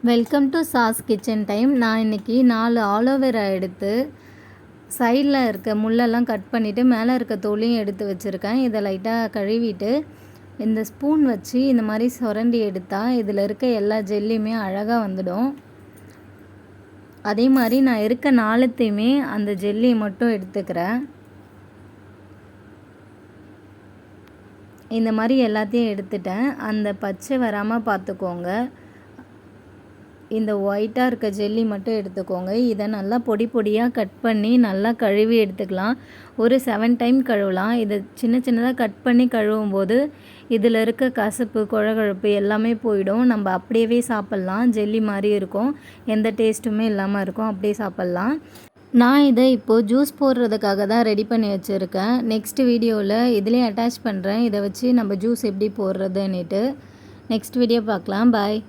Welcome to sauce kitchen time. நான் இன்றைக்கி 4 aloe vera எடுத்து சைடில் இருக்க முள்ளெல்லாம் கட் பண்ணிவிட்டு மேலே இருக்க தோலையும் எடுத்து வச்சுருக்கேன். இதை லைட்டாக கழுவிட்டு இந்த ஸ்பூன் வச்சு இந்த மாதிரி சுரண்டி எடுத்தால் இதில் இருக்க எல்லா ஜெல்லியுமே அழகாக வந்துடும். அதே மாதிரி நான் இருக்க 4த்தையுமே அந்த ஜெல்லி மட்டும் எடுத்துக்கிறேன். இந்த மாதிரி எல்லாத்தையும் எடுத்துட்டேன். அந்த பச்சை வராமல் பார்த்துக்கோங்க. இந்த ஒயிட்டாக இருக்க ஜெல்லி மட்டும் எடுத்துக்கோங்க. இதை நல்லா பொடி பொடியாக கட் பண்ணி நல்லா கழுவி எடுத்துக்கலாம். ஒரு 7 டைம் கழுவலாம். இதை சின்ன சின்னதாக கட் பண்ணி கழுவும் போது இதில் இருக்க கசப்பு கொழகொழப்பு எல்லாமே போயிடும். நம்ம அப்படியே சாப்பிட்லாம். ஜெல்லி மாதிரி இருக்கும், எந்த டேஸ்ட்டுமே இல்லாமல் இருக்கும். அப்படியே சாப்பிட்லாம். நான் இதை இப்போது ஜூஸ் போடுறதுக்காக தான் ரெடி பண்ணி வச்சுருக்கேன். நெக்ஸ்ட் வீடியோவில் இதிலே அட்டாச் பண்ணுறேன். இதை வச்சு நம்ம ஜூஸ் எப்படி போடுறதுன்னுட்டு நெக்ஸ்ட் வீடியோ பார்க்கலாம். பாய்.